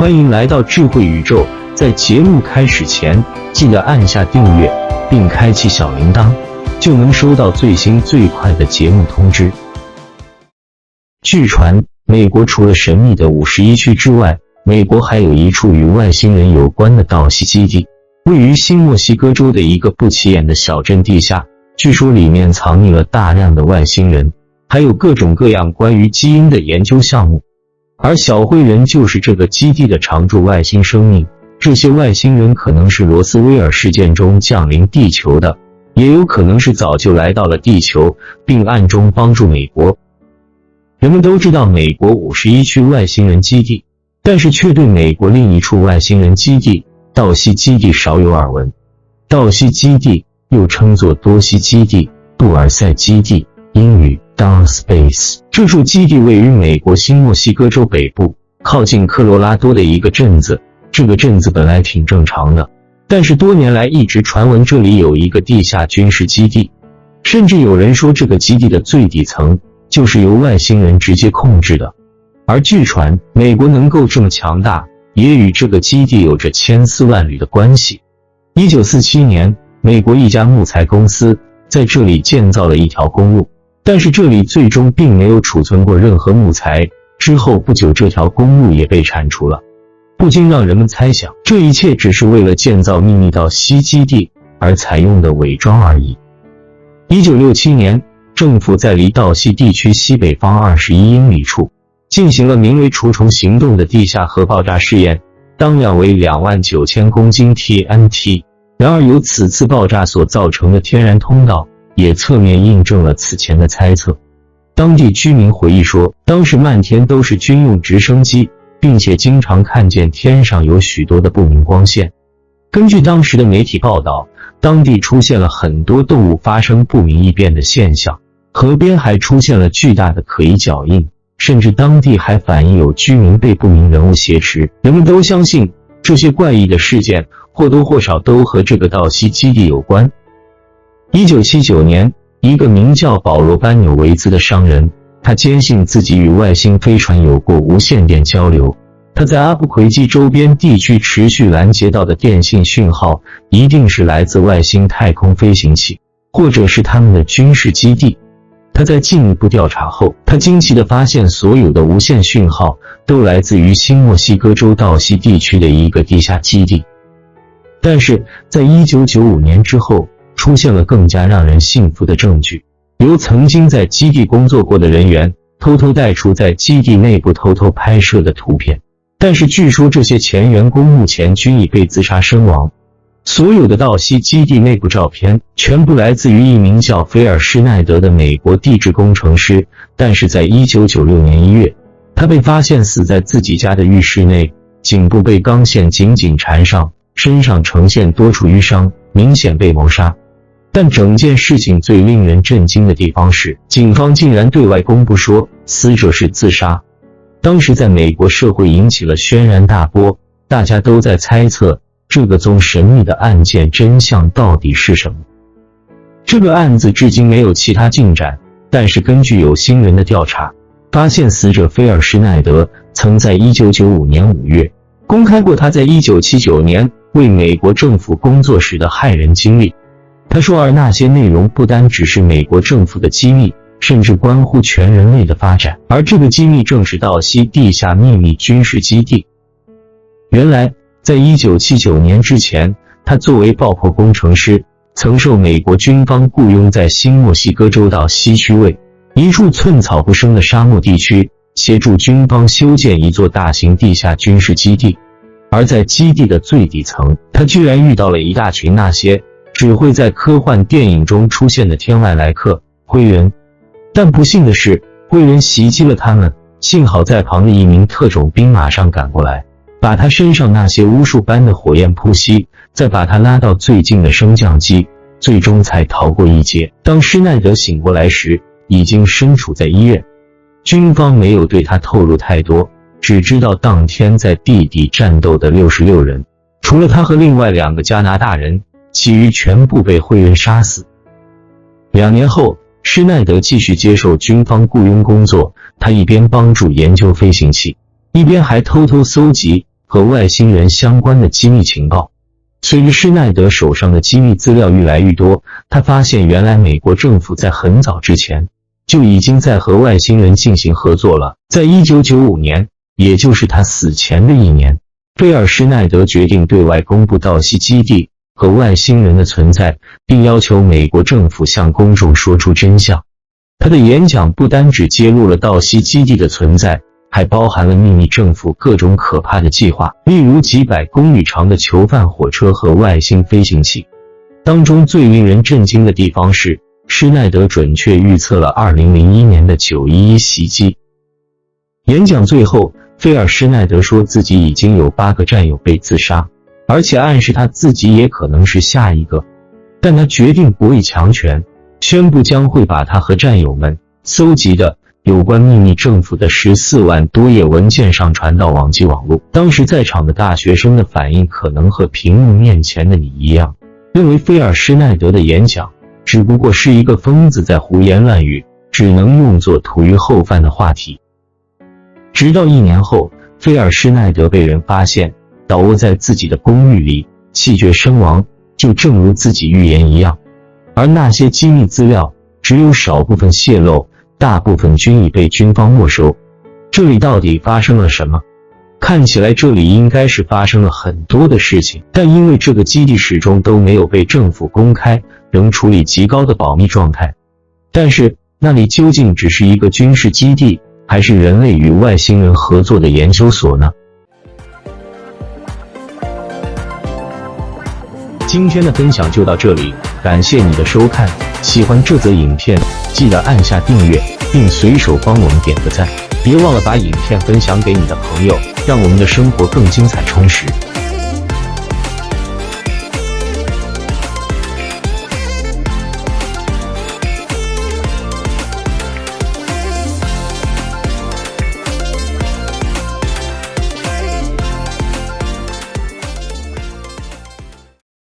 欢迎来到智慧宇宙。在节目开始前，记得按下订阅并开启小铃铛，就能收到最新最快的节目通知。据传，美国除了神秘的51区之外，美国还有一处与外星人有关的盗隙基地，位于新墨西哥州的一个不起眼的小镇地下。据说里面藏匿了大量的外星人，还有各种各样关于基因的研究项目。而小灰人就是这个基地的常驻外星生命。这些外星人可能是罗斯威尔事件中降临地球的，也有可能是早就来到了地球，并暗中帮助美国。人们都知道美国51区外星人基地，但是却对美国另一处外星人基地盗隙基地少有耳闻。盗隙基地又称作多西基地、杜尔塞基地，英语 Dark Space。 这处基地位于美国新墨西哥州北部，靠近科罗拉多的一个镇子。这个镇子本来挺正常的，但是多年来一直传闻这里有一个地下军事基地，甚至有人说这个基地的最底层就是由外星人直接控制的。而据传，美国能够这么强大，也与这个基地有着千丝万缕的关系。1947年，美国一家木材公司在这里建造了一条公路，但是这里最终并没有储存过任何木材，之后不久这条公路也被铲除了。不禁让人们猜想，这一切只是为了建造秘密盗隙基地而采用的伪装而已。1967年，政府在离盗隙地区西北方21英里处进行了名为除虫行动的地下核爆炸试验，当量为29000公斤 TNT。 然而由此次爆炸所造成的天然通道也侧面印证了此前的猜测。当地居民回忆说，当时漫天都是军用直升机，并且经常看见天上有许多的不明光线。根据当时的媒体报道，当地出现了很多动物发生不明异变的现象，河边还出现了巨大的可疑脚印，甚至当地还反映有居民被不明人物挟持。人们都相信这些怪异的事件或多或少都和这个盗隙基地有关。1979年，一个名叫保罗·班纽维兹的商人，他坚信自己与外星飞船有过无线电交流。他在阿布奎基周边地区持续拦截到的电信讯号一定是来自外星太空飞行器，或者是他们的军事基地。他在进一步调查后，他惊奇地发现所有的无线讯号都来自于新墨西哥州盗隙地区的一个地下基地。但是在1995年之后，出现了更加让人信服的证据。由曾经在基地工作过的人员偷偷带出在基地内部偷偷拍摄的图片，但是据说这些前员工目前均已被自杀身亡。所有的盗隙基地内部照片全部来自于一名叫菲尔施奈德的美国地质工程师，但是在1996年1月，他被发现死在自己家的浴室内，颈部被钢线紧紧缠上，身上呈现多处淤伤，明显被谋杀。但整件事情最令人震惊的地方是，警方竟然对外公布说死者是自杀。当时在美国社会引起了轩然大波，大家都在猜测这个宗神秘的案件真相到底是什么。这个案子至今没有其他进展，但是根据有心人的调查，发现死者菲尔施奈德曾在1995年5月公开过他在1979年为美国政府工作时的骇人经历。他说，而那些内容不单只是美国政府的机密，甚至关乎全人类的发展，而这个机密正是盗隙地下秘密军事基地。原来在1979年之前，他作为爆破工程师曾受美国军方雇佣在新墨西哥州盗西区位一处寸草不生的沙漠地区，协助军方修建一座大型地下军事基地。而在基地的最底层，他居然遇到了一大群那些只会在科幻电影中出现的天外来客灰人。但不幸的是，灰人袭击了他们，幸好在旁的一名特种兵马上赶过来，把他身上那些巫术般的火焰扑熄，再把他拉到最近的升降机，最终才逃过一劫。当施奈德醒过来时，已经身处在医院。军方没有对他透露太多，只知道当天在地底战斗的66人，除了他和另外2个加拿大人，其余全部被灰人杀死。2年后，施奈德继续接受军方雇佣工作，他一边帮助研究飞行器，一边还偷偷搜集和外星人相关的机密情报。随着施耐德手上的机密资料越来越多，他发现原来美国政府在很早之前就已经在和外星人进行合作了。在1995年，也就是他死前的一年，菲尔·施耐德决定对外公布道西基地和外星人的存在，并要求美国政府向公众说出真相。他的演讲不单只揭露了道西基地的存在，还包含了秘密政府各种可怕的计划，例如几百公里长的囚犯火车和外星飞行器。当中最令人震惊的地方是，施耐德准确预测了2001年的911袭击。演讲最后，菲尔·施耐德说自己已经有8个战友被自杀，而且暗示他自己也可能是下一个。但他决定博弈强权，宣布将会把他和战友们搜集的有关秘密政府的14万多页文件上传到网际网络。当时在场的大学生的反应可能和屏幕面前的你一样，认为菲尔·施耐德的演讲只不过是一个疯子在胡言乱语，只能用作吐于后饭的话题。直到1年后，菲尔·施耐德被人发现倒卧在自己的公寓里，气绝身亡，就正如自己预言一样。而那些机密资料只有少部分泄露，大部分均已被军方没收。这里到底发生了什么？看起来这里应该是发生了很多的事情，但因为这个基地始终都没有被政府公开，仍处理极高的保密状态。但是那里究竟只是一个军事基地，还是人类与外星人合作的研究所呢？今天的分享就到这里，感谢你的收看。喜欢这则影片，记得按下订阅，并随手帮我们点个赞。别忘了把影片分享给你的朋友，让我们的生活更精彩充实。